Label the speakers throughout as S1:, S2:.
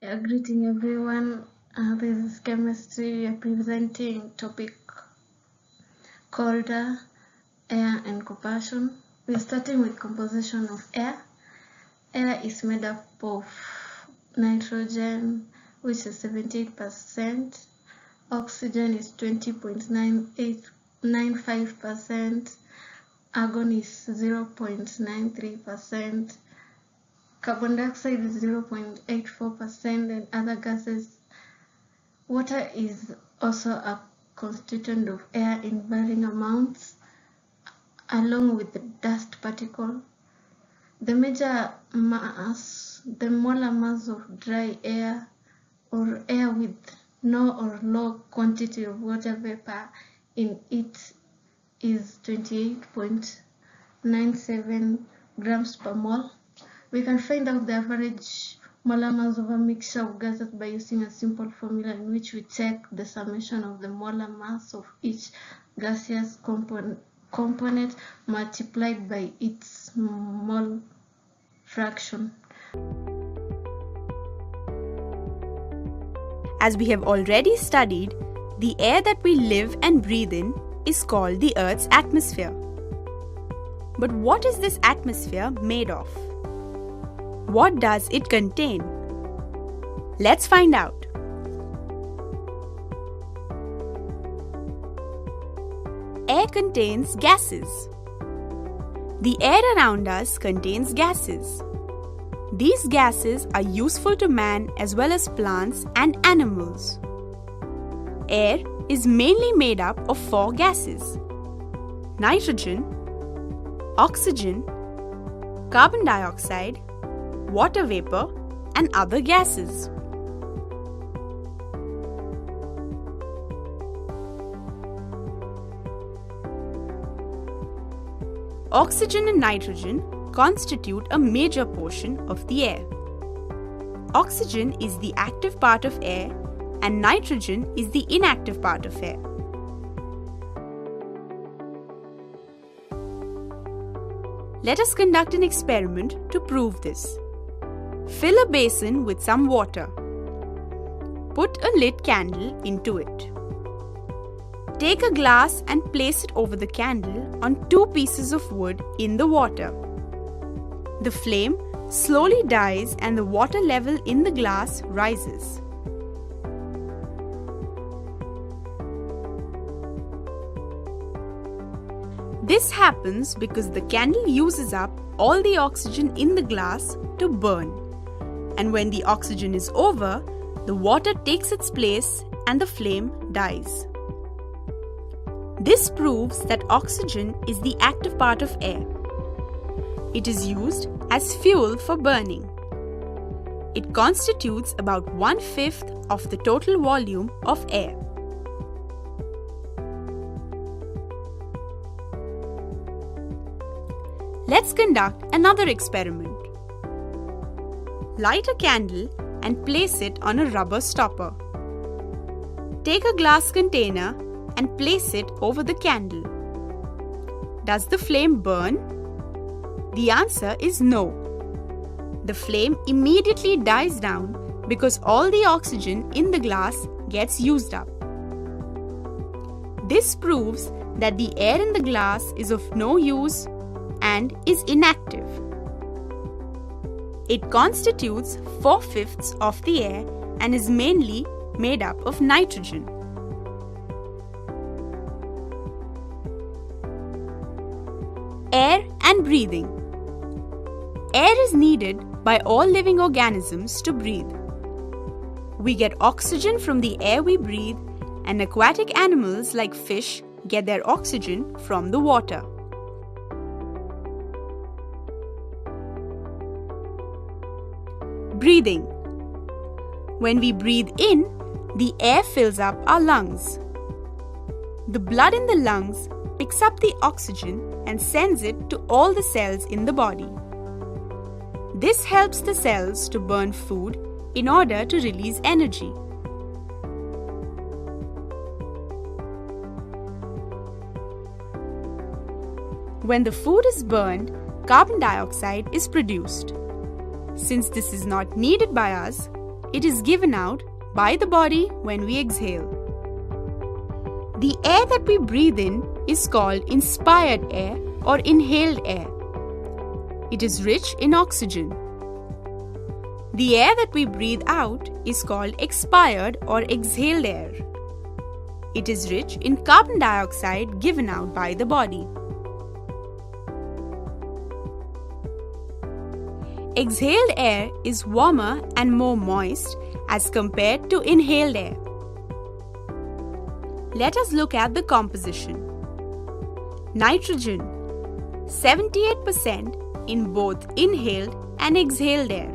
S1: Greeting everyone. This is chemistry. We are presenting topic called air and combustion. We are starting with composition of air. Air is made up of nitrogen, which is 78%. Oxygen is 20.9895%. Argon is 0.93%. Carbon dioxide is 0.84%, and other gases. Water is also a constituent of air in varying amounts, along with the dust particle. The major mass, the molar mass of dry air or air with no or low quantity of water vapor in it is 28.97 grams per mole. We can find out the average molar mass of a mixture of gases by using a simple formula in which we take the summation of the molar mass of each gaseous component multiplied by its mole fraction.
S2: As we have already studied, the air that we live and breathe in is called the Earth's atmosphere. But what is this atmosphere made of? What does it contain? Let's find out. Air contains gases. The air around us contains gases. These gases are useful to man as well as plants and animals. Air is mainly made up of 4 gases: nitrogen, oxygen, carbon dioxide, water vapor, and other gases. Oxygen and nitrogen constitute a major portion of the air. Oxygen is the active part of air and nitrogen is the inactive part of air. Let us conduct an experiment to prove this. Fill a basin with some water. Put a lit candle into it. Take a glass and place it over the candle on 2 pieces of wood in the water. The flame slowly dies and the water level in the glass rises. This happens because the candle uses up all the oxygen in the glass to burn. And when the oxygen is over, the water takes its place and the flame dies. This proves that oxygen is the active part of air. It is used as fuel for burning. It constitutes about 1/5 of the total volume of air. Let's conduct another experiment. Light a candle and place it on a rubber stopper. Take a glass container and place it over the candle. Does the flame burn? The answer is no. The flame immediately dies down because all the oxygen in the glass gets used up. This proves that the air in the glass is of no use and is inactive. It constitutes 4/5 of the air and is mainly made up of nitrogen. Air and breathing. Air is needed by all living organisms to breathe. We get oxygen from the air we breathe, and aquatic animals like fish get their oxygen from the water. Breathing. When we breathe in, the air fills up our lungs. The blood in the lungs picks up the oxygen and sends it to all the cells in the body. This helps the cells to burn food in order to release energy. When the food is burned, carbon dioxide is produced. Since this is not needed by us, it is given out by the body when we exhale. The air that we breathe in is called inspired air or inhaled air. It is rich in oxygen. The air that we breathe out is called expired or exhaled air. It is rich in carbon dioxide given out by the body. Exhaled air is warmer and more moist as compared to inhaled air. Let us look at the composition. Nitrogen, 78% in both inhaled and exhaled air.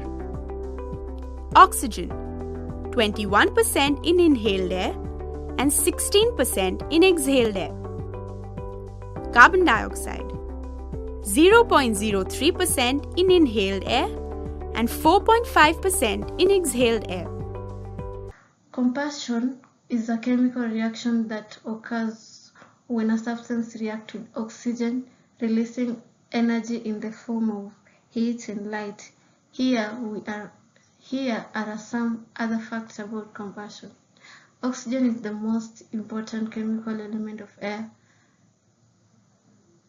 S2: Oxygen, 21% in inhaled air and 16% in exhaled air. Carbon dioxide, 0.03% in inhaled air and 4.5% in exhaled air.
S1: Combustion is a chemical reaction that occurs when a substance reacts with oxygen, releasing energy in the form of heat and light. Here are some other facts about combustion. Oxygen is the most important chemical element of air,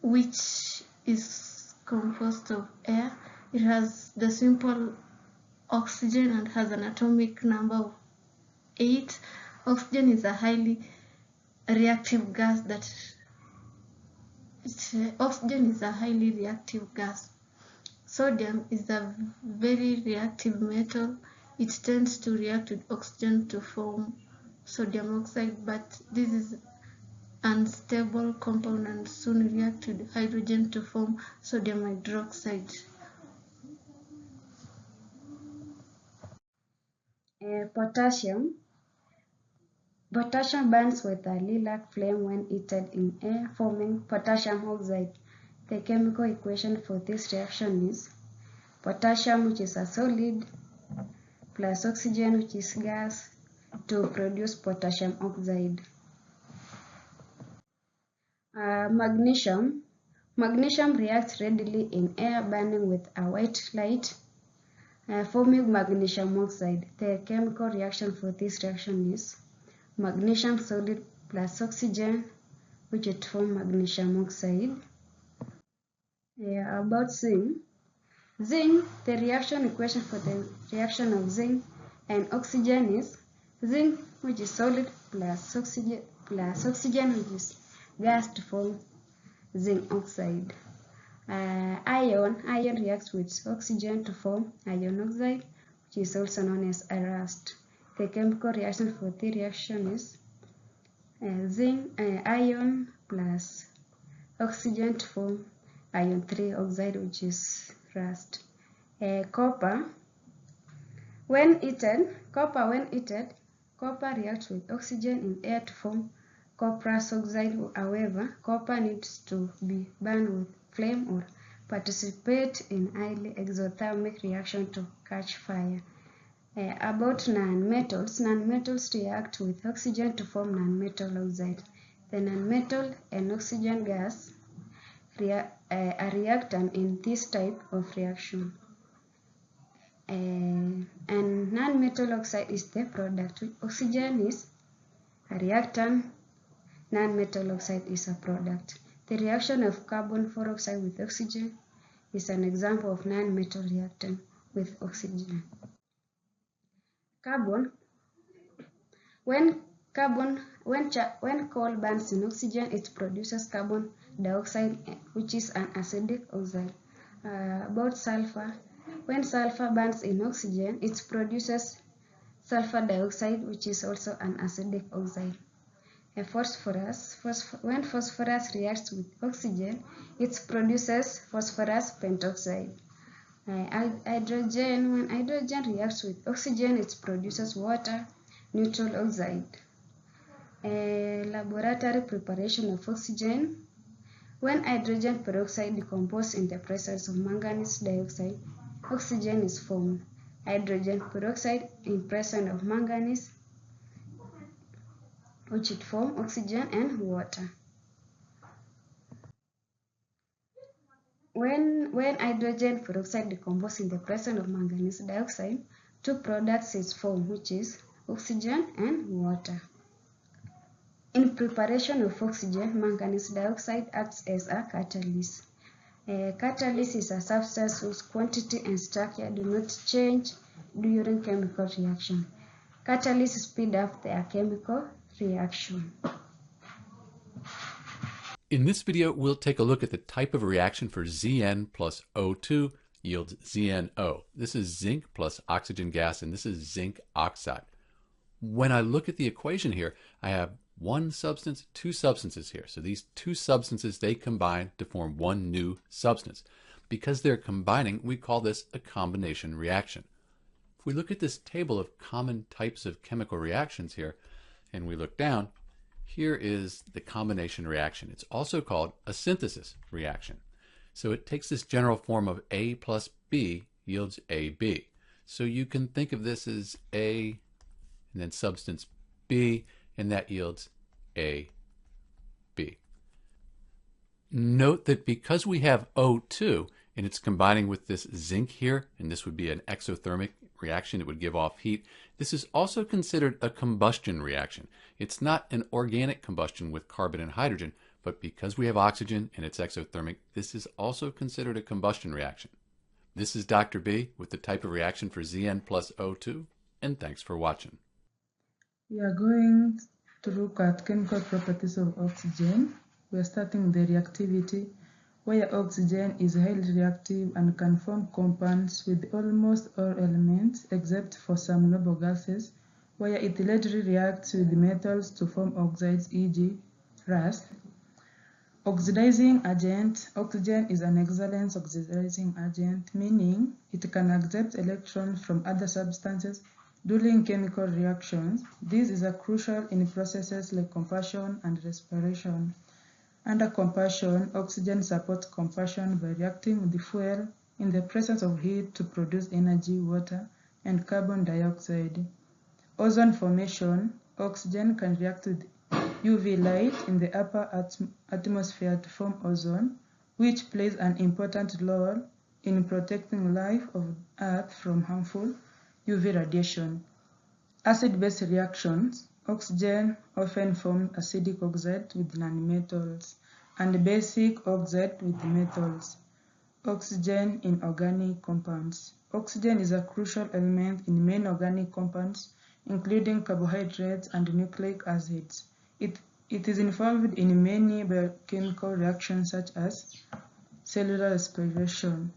S1: which is composed of air. It has the simple oxygen and has an atomic number of 8. Oxygen is a highly reactive gas Sodium is a very reactive metal. It tends to react with oxygen to form sodium oxide, but this is unstable compound and soon react with hydrogen to form sodium hydroxide.
S3: Potassium burns with a lilac flame when heated in air, forming potassium oxide. The chemical equation for this reaction is potassium, which is a solid, plus oxygen, which is gas, to produce potassium oxide. Magnesium reacts readily in air burning with a white light, forming magnesium oxide. The chemical reaction for this reaction is magnesium solid plus oxygen, which would form magnesium oxide. About zinc. The reaction equation for the reaction of zinc and oxygen is zinc, which is solid, plus oxygen, which is gas, to form zinc oxide. Iron reacts with oxygen to form iron oxide, which is also known as rust. The chemical reaction for the reaction is iron plus oxygen to form iron 3 oxide, which is rust. Copper, when heated, copper reacts with oxygen in air to form copperous oxide. However, copper needs to be burned with flame or participate in highly exothermic reaction to catch fire. About nonmetals react with oxygen to form nonmetal oxide. The nonmetal and oxygen gas are reactant in this type of reaction. And nonmetal oxide is the product. Oxygen is a reactant, nonmetal oxide is a product. The reaction of carbon dioxide with oxygen is an example of nonmetal reactant with oxygen. When coal burns in oxygen, it produces carbon dioxide, which is an acidic oxide. About sulfur, when sulfur burns in oxygen, it produces sulfur dioxide, which is also an acidic oxide. Phosphorus, when phosphorus reacts with oxygen, it produces phosphorus pentoxide. Hydrogen, when hydrogen reacts with oxygen, it produces water neutral oxide. Laboratory preparation of oxygen. When hydrogen peroxide decomposes in the presence of manganese dioxide, oxygen is formed. Hydrogen peroxide in presence of manganese, which would form oxygen and water. When hydrogen peroxide decomposes in the presence of manganese dioxide two products is formed, which is oxygen and water. In preparation of oxygen, manganese dioxide acts as a catalyst. A catalyst is a substance whose quantity and structure do not change during chemical reaction. Catalysts speed up their chemical reaction.
S4: In this video, we'll take a look at the type of reaction for Zn plus O2 yields ZnO. This is zinc plus oxygen gas, and this is zinc oxide. When I look at the equation here, I have one substance, two substances here. So these two substances, they combine to form one new substance. Because they're combining, we call this a combination reaction. If we look at this table of common types of chemical reactions here, and we look down, here is the combination reaction. It's also called a synthesis reaction. So it takes this general form of A plus B yields AB. So you can think of this as A and then substance B, and that yields AB. Note that because we have O2 and it's combining with this zinc here, and this would be an exothermic reaction, it would give off heat. This is also considered a combustion reaction. It's not an organic combustion with carbon and hydrogen, but because we have oxygen and it's exothermic, this is also considered a combustion reaction. This is Dr. B with the type of reaction for Zn plus O2, and thanks for watching.
S5: We are going to look at chemical properties of oxygen. We are starting the reactivity, where oxygen is highly reactive and can form compounds with almost all elements except for some noble gases, where it readily reacts with metals to form oxides, e.g. rust. Oxidizing agent. Oxygen is an excellent oxidizing agent, meaning it can accept electrons from other substances during chemical reactions. This is crucial in processes like combustion and respiration. Under combustion, oxygen supports combustion by reacting with the fuel in the presence of heat to produce energy, water, and carbon dioxide. Ozone formation. Oxygen can react with UV light in the upper atmosphere to form ozone, which plays an important role in protecting life of Earth from harmful UV radiation. Acid-base reactions. Oxygen often forms acidic oxide with nonmetals and basic oxide with metals. Oxygen in organic compounds. Oxygen is a crucial element in many organic compounds, including carbohydrates and nucleic acids. It is involved in many biochemical reactions such as cellular respiration.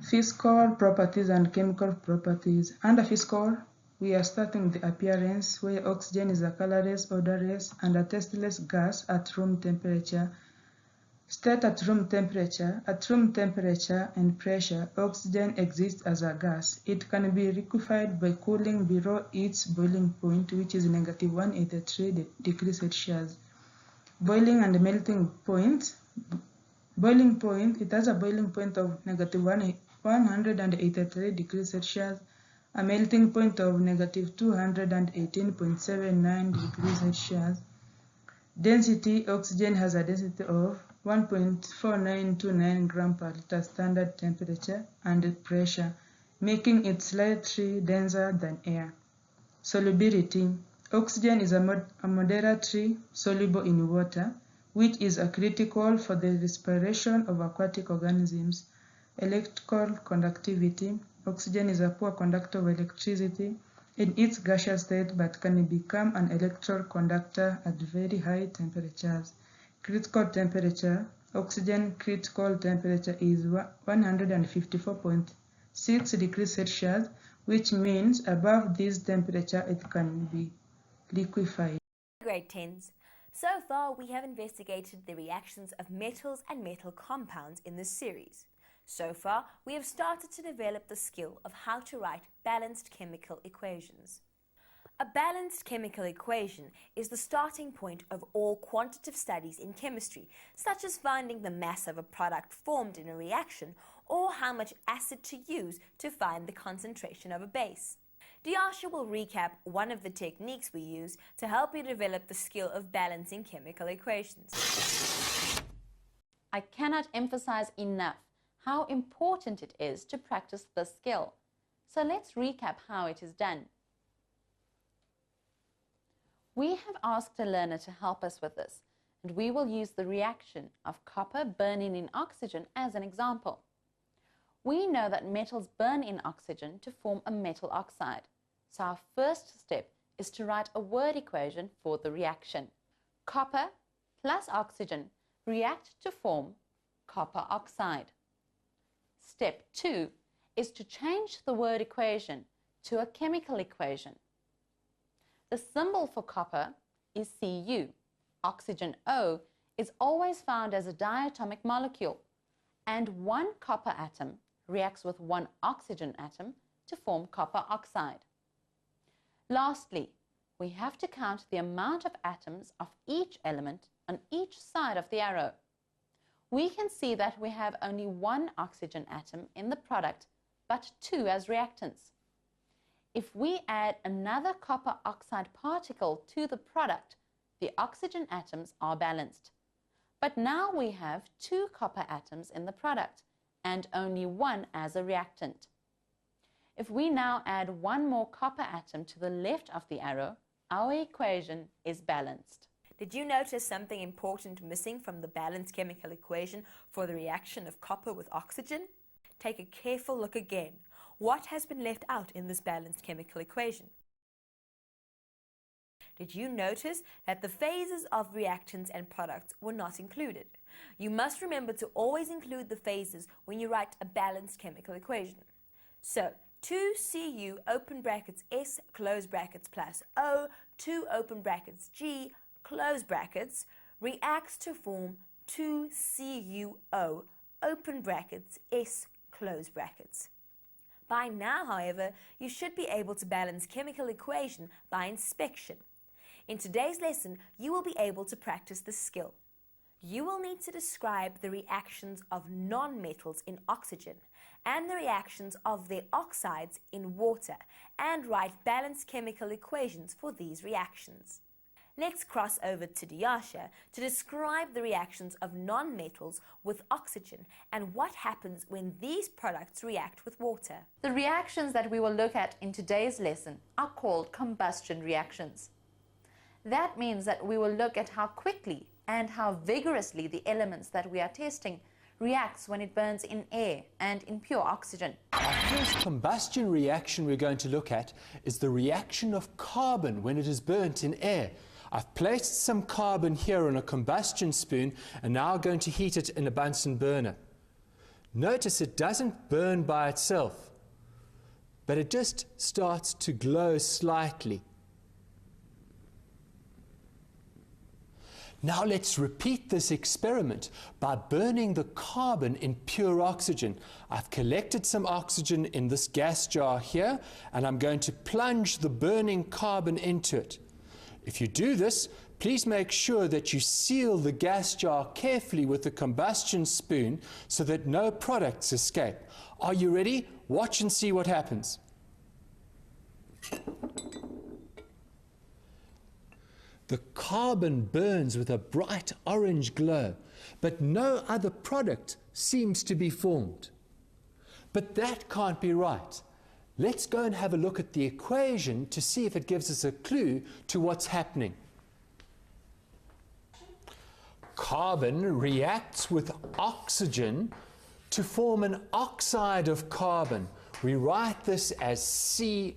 S5: Physical properties and chemical properties. Under physical, we are starting the appearance, where oxygen is a colorless, odorless, and a tasteless gas at room temperature. State at room temperature. At room temperature and pressure, oxygen exists as a gas. It can be liquefied by cooling below its boiling point, which is negative 183 degrees Celsius. Boiling and melting point. Boiling point, it has a boiling point of negative 183 degrees Celsius, a melting point of negative 218.79 degrees Celsius. Density. Oxygen has a density of 1.4929 gram per liter standard temperature and pressure, making it slightly denser than air. Solubility. Oxygen is a moderately soluble in water, which is critical for the respiration of aquatic organisms. Electrical conductivity. Oxygen is a poor conductor of electricity in its gaseous state, but can become an electrical conductor at very high temperatures. Critical temperature. Oxygen critical temperature is 154.6 degrees Celsius, which means above this temperature it can be liquefied.
S6: Grade 10s. So far, we have investigated the reactions of metals and metal compounds in this series. So far, we have started to develop the skill of how to write balanced chemical equations. A balanced chemical equation is the starting point of all quantitative studies in chemistry, such as finding the mass of a product formed in a reaction or how much acid to use to find the concentration of a base. Diasha will recap one of the techniques we use to help you develop the skill of balancing chemical equations.
S7: I cannot emphasize enough how important it is to practice this skill. So let's recap how it is done. We have asked a learner to help us with this, and we will use the reaction of copper burning in oxygen as an example. We know that metals burn in oxygen to form a metal oxide. So our first step is to write a word equation for the reaction. Copper plus oxygen react to form copper oxide. Step 2 is to change the word equation to a chemical equation. The symbol for copper is Cu. Oxygen O is always found as a diatomic molecule, and one copper atom reacts with one oxygen atom to form copper oxide. Lastly, we have to count the amount of atoms of each element on each side of the arrow. We can see that we have only one oxygen atom in the product, but two as reactants. If we add another copper oxide particle to the product, the oxygen atoms are balanced. But now we have two copper atoms in the product and only one as a reactant. If we now add one more copper atom to the left of the arrow, our equation is balanced.
S6: Did you notice something important missing from the balanced chemical equation for the reaction of copper with oxygen? Take a careful look again. What has been left out in this balanced chemical equation? Did you notice that the phases of reactants and products were not included? You must remember to always include the phases when you write a balanced chemical equation. So, 2Cu open brackets S close brackets plus O 2 open brackets G close brackets reacts to form 2CuO open brackets S close brackets. By now, however, you should be able to balance chemical equation by inspection. In today's lesson, you will be able to practice this skill. You will need to describe the reactions of non-metals in oxygen and the reactions of their oxides in water and write balanced chemical equations for these reactions. Let's cross over to Diasha to describe the reactions of non-metals with oxygen and what happens when these products react with water.
S7: The reactions that we will look at in today's lesson are called combustion reactions. That means that we will look at how quickly and how vigorously the elements that we are testing reacts when it burns in air and in pure oxygen.
S8: Our first combustion reaction we're going to look at is the reaction of carbon when it is burnt in air. I've placed some carbon here on a combustion spoon and now I'm going to heat it in a Bunsen burner. Notice it doesn't burn by itself, but it just starts to glow slightly. Now let's repeat this experiment by burning the carbon in pure oxygen. I've collected some oxygen in this gas jar here, and I'm going to plunge the burning carbon into it. If you do this, please make sure that you seal the gas jar carefully with the combustion spoon so that no products escape. Are you ready? Watch and see what happens. The carbon burns with a bright orange glow, but no other product seems to be formed. But that can't be right. Let's go and have a look at the equation to see if it gives us a clue to what's happening. Carbon reacts with oxygen to form an oxide of carbon. We write this as CO2.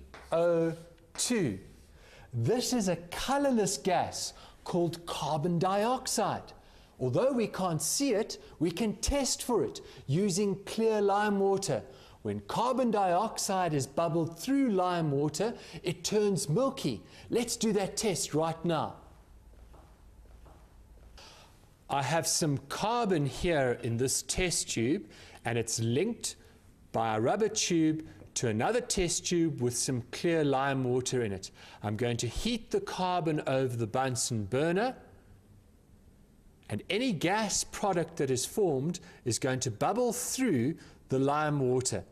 S8: This is a colorless gas called carbon dioxide. Although we can't see it, we can test for it using clear lime water. When carbon dioxide is bubbled through lime water, it turns milky. Let's do that test right now. I have some carbon here in this test tube, and it's linked by a rubber tube to another test tube with some clear lime water in it. I'm going to heat the carbon over the Bunsen burner, and any gas product that is formed is going to bubble through the lime water.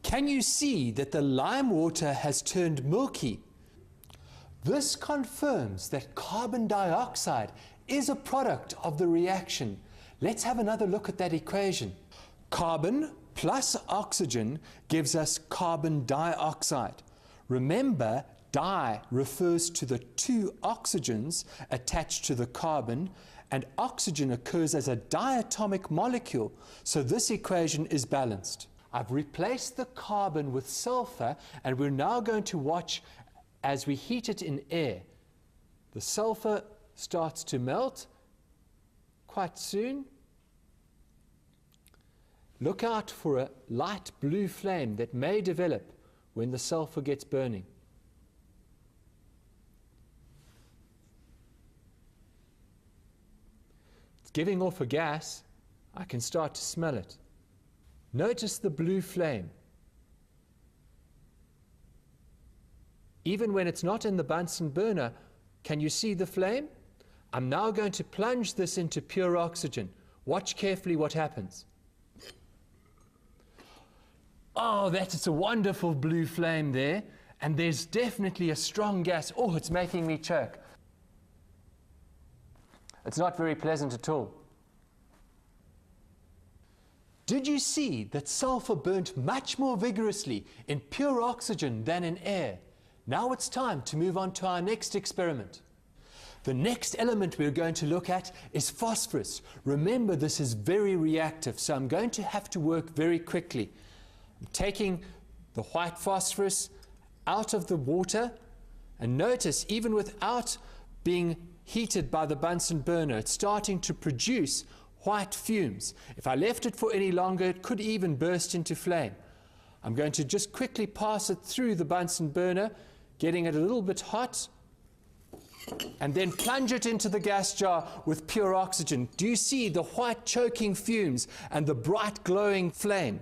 S8: Can you see that the lime water has turned milky? This confirms that carbon dioxide is a product of the reaction. Let's have another look at that equation. Carbon plus oxygen gives us carbon dioxide. Remember, di refers to the two oxygens attached to the carbon, and oxygen occurs as a diatomic molecule, so this equation is balanced. I've replaced the carbon with sulfur, and we're now going to watch as we heat it in air. The sulfur starts to melt quite soon. Look out for a light blue flame that may develop when the sulfur gets burning. It's giving off a gas. I can start to smell it. Notice the blue flame. Even when it's not in the Bunsen burner, can you see the flame? I'm now going to plunge this into pure oxygen. Watch carefully what happens. Oh, that's a wonderful blue flame there, and there's definitely a strong gas. Oh, it's making me choke. It's not very pleasant at all. Did you see that sulfur burnt much more vigorously in pure oxygen than in air? Now it's time to move on to our next experiment. The next element we're going to look at is phosphorus. Remember, this is very reactive, so I'm going to have to work very quickly. I'm taking the white phosphorus out of the water, and notice, even without being heated by the Bunsen burner, it's starting to produce white fumes. If I left it for any longer, it could even burst into flame. I'm going to just quickly pass it through the Bunsen burner, getting it a little bit hot, and then plunge it into the gas jar with pure oxygen. Do you see the white choking fumes and the bright glowing flame?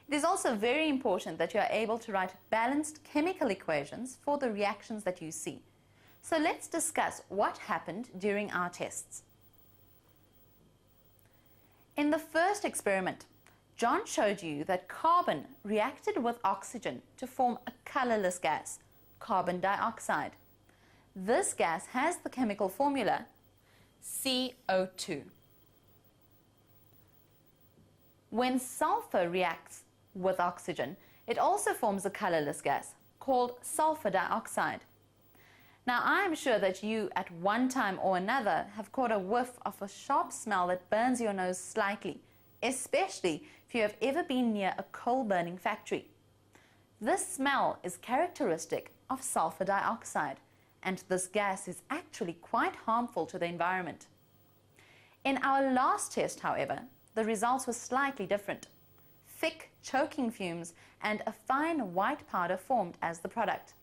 S7: It is also very important that you are able to write balanced chemical equations for the reactions that you see. So let's discuss what happened during our tests. In the first experiment, John showed you that carbon reacted with oxygen to form a colorless gas, carbon dioxide. This gas has the chemical formula CO2. When sulfur reacts with oxygen, it also forms a colorless gas called sulfur dioxide. Now, I'm sure that you at one time or another have caught a whiff of a sharp smell that burns your nose slightly, especially if you have ever been near a coal-burning factory. This smell is characteristic of sulfur dioxide, and this gas is actually quite harmful to the environment. In our last test, however, the results were slightly different. Thick, choking fumes and a fine white powder formed as the product.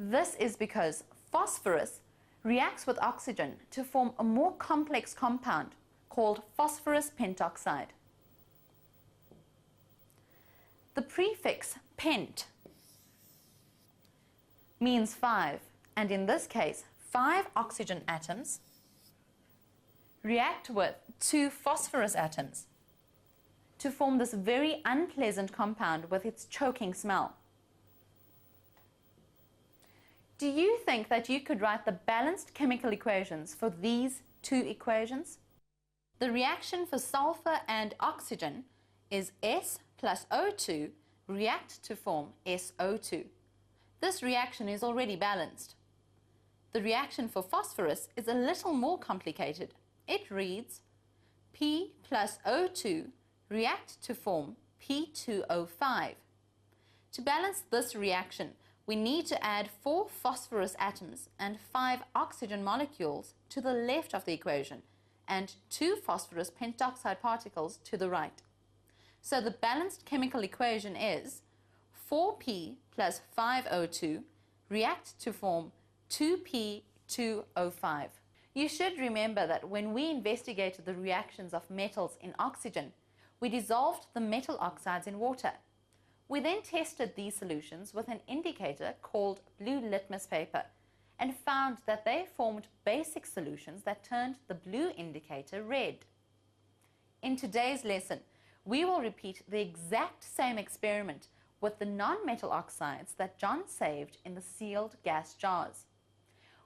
S7: This is because phosphorus reacts with oxygen to form a more complex compound called phosphorus pentoxide. The prefix pent means 5, and in this case, 5 oxygen atoms react with 2 phosphorus atoms to form this very unpleasant compound with its choking smell. Do you think that you could write the balanced chemical equations for these 2 equations? The reaction for sulfur and oxygen is S plus O2 react to form SO2. This reaction is already balanced. The reaction for phosphorus is a little more complicated. It reads P plus O2 react to form P2O5. To balance this reaction, we need to add 4 phosphorus atoms and 5 oxygen molecules to the left of the equation and 2 phosphorus pentoxide particles to the right. So the balanced chemical equation is 4P plus 5O2 react to form 2P2O5. You should remember that when we investigated the reactions of metals in oxygen, we dissolved the metal oxides in water. We then tested these solutions with an indicator called blue litmus paper and found that they formed basic solutions that turned the blue indicator red. In today's lesson, we will repeat the exact same experiment with the non-metal oxides that John saved in the sealed gas jars.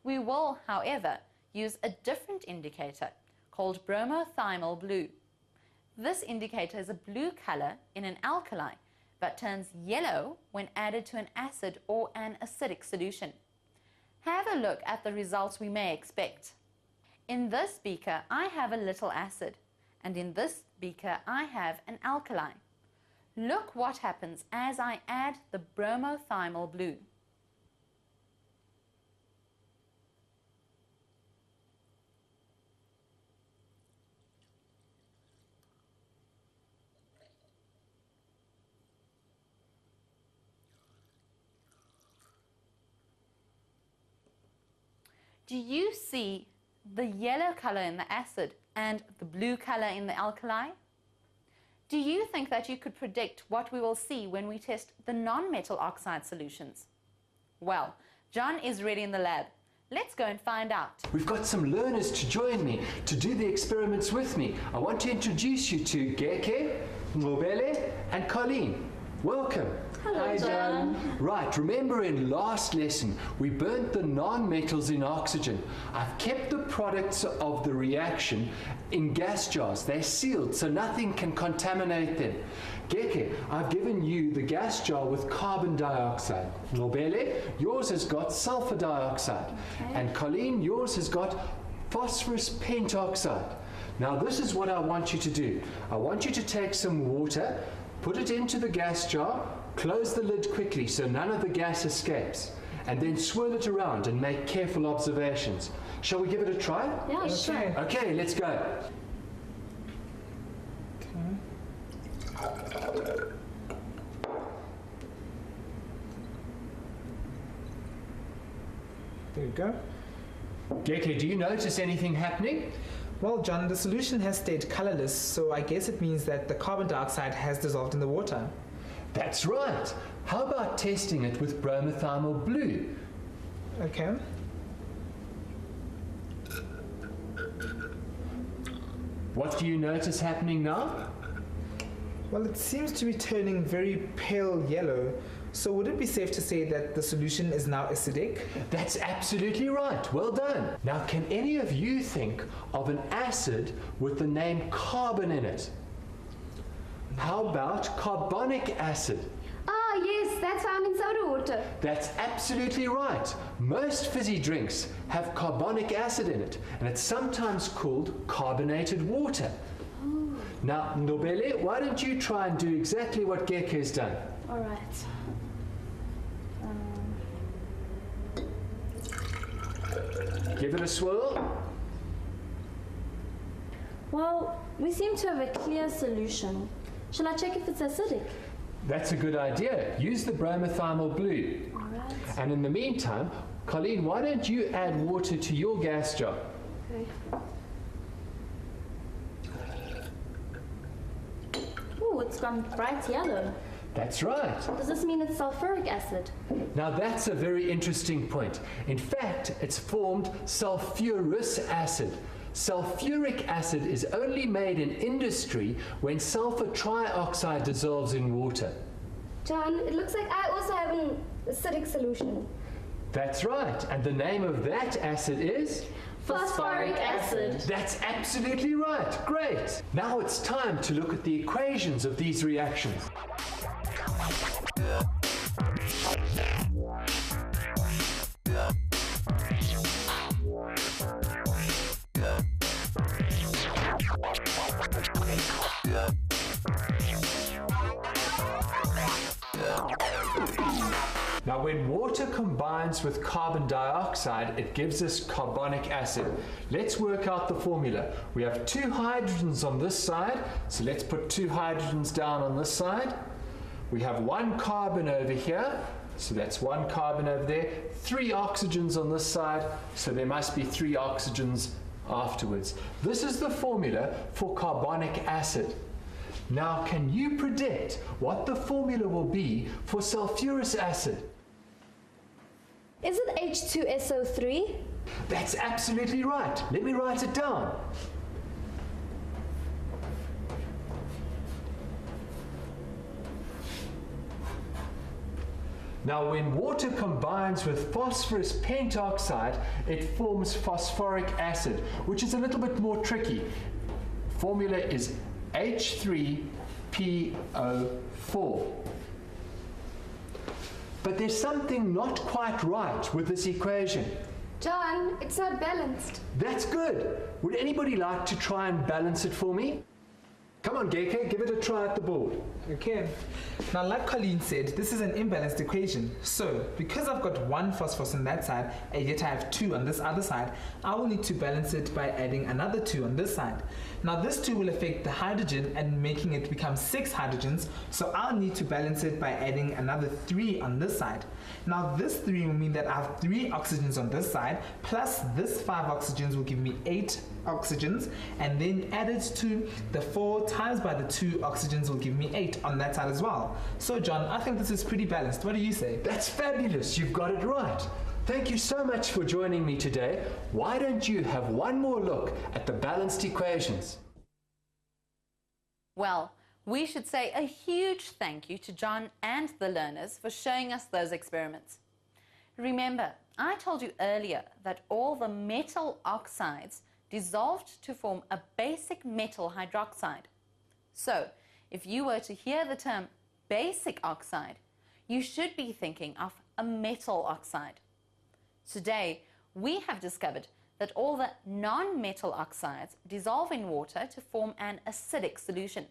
S7: We will, however, use a different indicator called bromothiamyl blue. This indicator is a blue color in an alkali, but turns yellow when added to an acid or an acidic solution. Have a look at the results we may expect. In this beaker, I have a little acid, and in this beaker, I have an alkali. Look what happens as I add the bromothiamyl blue. Do you see the yellow color in the acid and the blue color in the alkali? Do you think that you could predict what we will see when we test the non-metal oxide solutions? Well, John is ready in the lab. Let's go and find out.
S8: We've got some learners to join me to do the experiments with me. I want to introduce you to Geke, Ngobele, and Colleen. Welcome.
S9: Hello, John.
S8: Right, remember in last lesson we burnt the non-metals in oxygen. I've kept the products of the reaction in gas jars. They're sealed so nothing can contaminate them. Geke, I've given you the gas jar with carbon dioxide. Nobele, yours has got sulfur dioxide. Okay. And Colleen, yours has got phosphorus pentoxide. Now this is what I want you to do. I want you to take some water, put it into the gas jar, close the lid quickly so none of the gas escapes, and then swirl it around and make careful observations. Shall we give it a try?
S9: Yeah, sure.
S8: Okay, let's go.
S10: There you go.
S8: Geke, do you notice anything happening?
S10: Well, John, the solution has stayed colorless, so I guess it means that the carbon dioxide has dissolved in the water.
S8: That's right. How about testing it with bromothiamyl blue?
S10: Okay.
S8: What do you notice happening now?
S10: Well, it seems to be turning very pale yellow. So would it be safe to say that the solution is now acidic?
S8: That's absolutely right. Well done. Now, can any of you think of an acid with the name carbon in it? How about carbonic acid?
S9: Ah, yes, that's found in soda water.
S8: That's absolutely right. Most fizzy drinks have carbonic acid in it, and it's sometimes called carbonated water. Oh. Now, Nobele, why don't you try and do exactly what Geke has done?
S9: All right.
S8: Give it a swirl.
S9: Well, we seem to have a clear solution. Shall I check if it's acidic?
S8: That's a good idea. Use the bromothiamyl blue.
S9: All right.
S8: And in the meantime, Colleen, why don't you add water to your gas jar?
S9: Okay. Oh, it's gone bright yellow.
S8: That's right.
S9: Does this mean it's sulfuric acid?
S8: Now that's a very interesting point. In fact, it's formed sulfurous acid. Sulfuric acid is only made in industry when sulfur trioxide dissolves in water.
S9: John, it looks like I also have an acidic solution.
S8: That's right. And the name of that acid is?
S9: Phosphoric acid.
S8: That's absolutely right. Great. Now it's time to look at the equations of these reactions. Now, when water combines with carbon dioxide, it gives us carbonic acid. Let's work out the formula. We have 2 hydrogens on this side, so let's put 2 hydrogens down on this side. We have 1 carbon over here, so that's 1 carbon over there. 3 oxygens on this side, so there must be 3 oxygens afterwards. This is the formula for carbonic acid. Now, can you predict what the formula will be for sulfurous acid?
S9: Is it H2SO3?
S8: That's absolutely right. Let me write it down. Now, when water combines with phosphorus pentoxide, it forms phosphoric acid, which is a little bit more tricky. Formula is H3PO4. But there's something not quite right with this equation.
S9: John, it's not balanced.
S8: That's good. Would anybody like to try and balance it for me? Come on, Geke, give it a try at the board.
S10: Okay. Now, like Colleen said, this is an imbalanced equation. So, because I've got one phosphorus on that side, and yet I have 2 on this other side, I will need to balance it by adding another 2 on this side. Now, this 2 will affect the hydrogen and making it become 6 hydrogens, so I'll need to balance it by adding another 3 on this side. Now, this 3 will mean that I have 3 oxygens on this side, plus this 5 oxygens will give me 8 oxygens, and then added to the 4 times by the 2 oxygens will give me 8 on that side as well. So John, I think this is pretty balanced. What do you say?
S8: That's fabulous. You've got it right. Thank you so much for joining me today. Why don't you have one more look at the balanced equations?
S7: Well, we should say a huge thank you to John and the learners for showing us those experiments. Remember, I told you earlier that all the metal oxides dissolved to form a basic metal hydroxide. So, if you were to hear the term basic oxide, you should be thinking of a metal oxide. Today, we have discovered that all the non-metal oxides dissolve in water to form an acidic solution.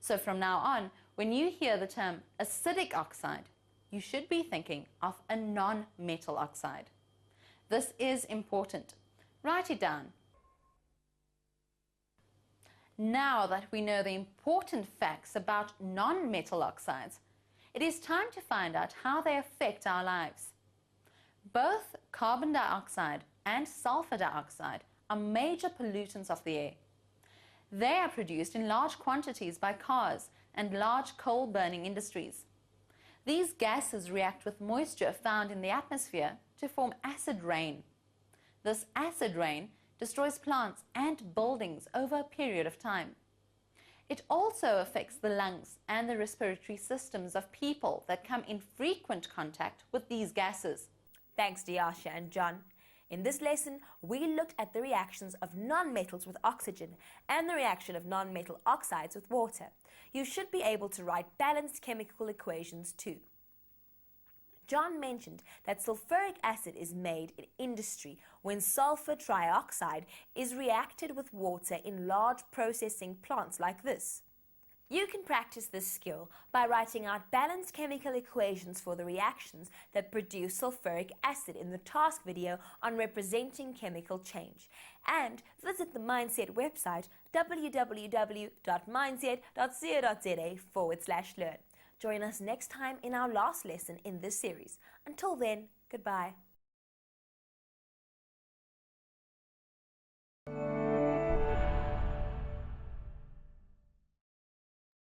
S7: So from now on, when you hear the term acidic oxide, you should be thinking of a non-metal oxide. This is important. Write it down. Now that we know the important facts about non-metal oxides, it is time to find out how they affect our lives. Both carbon dioxide and sulfur dioxide are major pollutants of the air. They are produced in large quantities by cars and large coal-burning industries. These gases react with moisture found in the atmosphere to form acid rain. This acid rain destroys plants and buildings over a period of time. It also affects the lungs and the respiratory systems of people that come in frequent contact with these gases.
S6: Thanks, Diasha and John. In this lesson, we looked at the reactions of non-metals with oxygen and the reaction of non-metal oxides with water. You should be able to write balanced chemical equations too. John mentioned that sulfuric acid is made in industry when sulfur trioxide is reacted with water in large processing plants like this. You can practice this skill by writing out balanced chemical equations for the reactions that produce sulfuric acid in the task video on representing chemical change. And visit the Mindset website www.mindset.co.za/learn. Join us next time in our last lesson in this series. Until then, goodbye.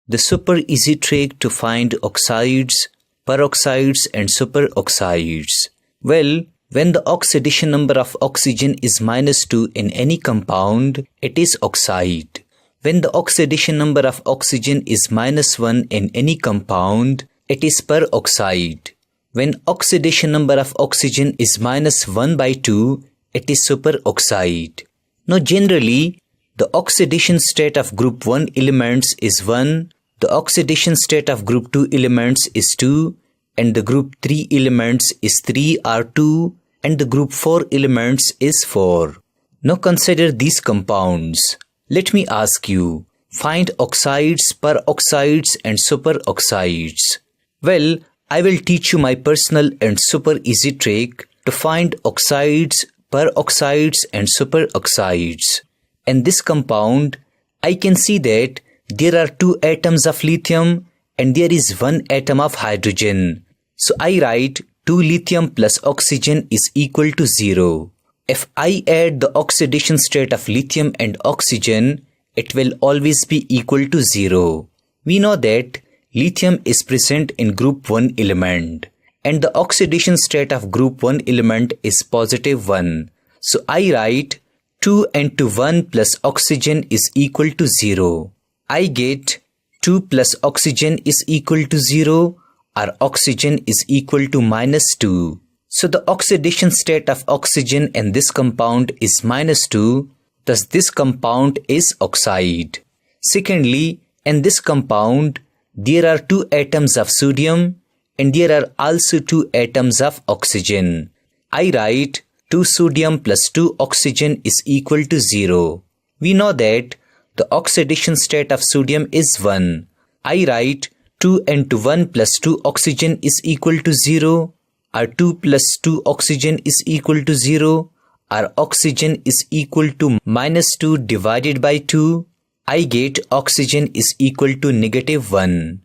S11: The super easy trick to find oxides, peroxides and superoxides. Well, when the oxidation number of oxygen is -2 in any compound, it is oxide. When the oxidation number of oxygen is -1 in any compound, it is peroxide. When oxidation number of oxygen is -1/2, it is superoxide. Now generally, the oxidation state of group 1 elements is 1, the oxidation state of group 2 elements is 2, and the group 3 elements is 3 or 2, and the group 4 elements is 4. Now consider these compounds. Let me ask you, find oxides, peroxides and superoxides. Well, I will teach you my personal and super easy trick to find oxides, peroxides and superoxides. In this compound, I can see that there are 2 atoms of lithium and there is 1 atom of hydrogen. So I write 2 lithium plus oxygen is equal to 0. If I add the oxidation state of lithium and oxygen, it will always be equal to 0. We know that lithium is present in group 1 element and the oxidation state of group 1 element is +1. So I write 2 into 1 plus oxygen is equal to 0. I get 2 plus oxygen is equal to 0 our oxygen is equal to -2. So the oxidation state of oxygen in this compound is -2, thus this compound is oxide. Secondly, in this compound, there are 2 atoms of sodium and there are also 2 atoms of oxygen. I write 2 sodium plus 2 oxygen is equal to 0. We know that the oxidation state of sodium is 1. I write 2 into 1 plus 2 oxygen is equal to 0. Our 2 plus 2 oxygen is equal to 0. Our oxygen is equal to -2 divided by 2. I get oxygen is equal to -1.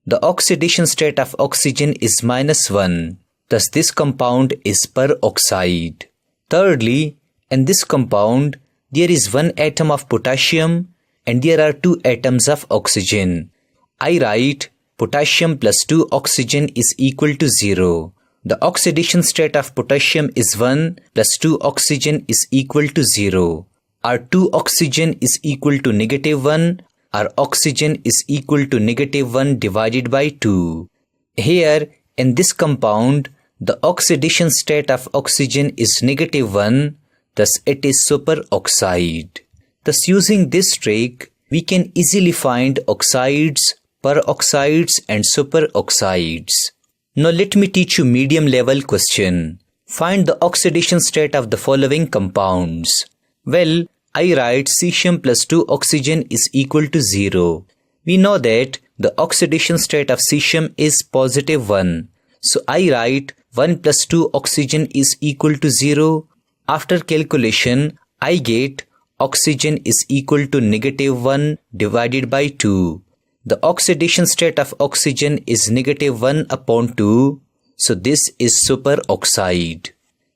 S11: The oxidation state of oxygen is -1. Thus this compound is peroxide. Thirdly, in this compound, there is 1 atom of potassium and there are 2 atoms of oxygen. I write potassium plus 2 oxygen is equal to 0. The oxidation state of potassium is 1 plus 2 oxygen is equal to 0. Our 2 oxygen is equal to -1. Our oxygen is equal to -1 divided by 2. Here, in this compound, the oxidation state of oxygen is -1, thus it is superoxide. Thus using this trick, we can easily find oxides, peroxides and superoxides. Now let me teach you medium level question. Find the oxidation state of the following compounds. Well, I write cesium plus 2 oxygen is equal to 0. We know that the oxidation state of cesium is +1. So I write 1 plus 2 oxygen is equal to 0. After calculation, I get oxygen is equal to -1 divided by 2. The oxidation state of oxygen is -1 upon 2. So this is superoxide.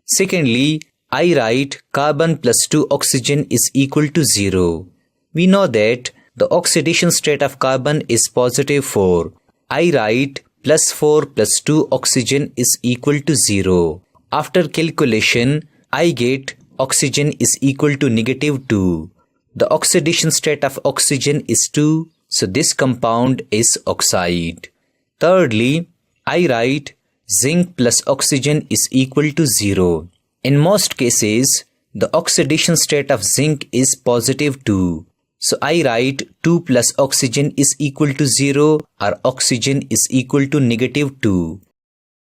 S11: Secondly, I write carbon plus 2 oxygen is equal to 0. We know that the oxidation state of carbon is +4. I write +4 plus 2 oxygen is equal to 0. After calculation, I get oxygen is equal to -2. The oxidation state of oxygen is 2, so this compound is oxide. Thirdly, I write zinc plus oxygen is equal to 0. In most cases, the oxidation state of zinc is +2. So I write 2 plus oxygen is equal to 0, or oxygen is equal to -2.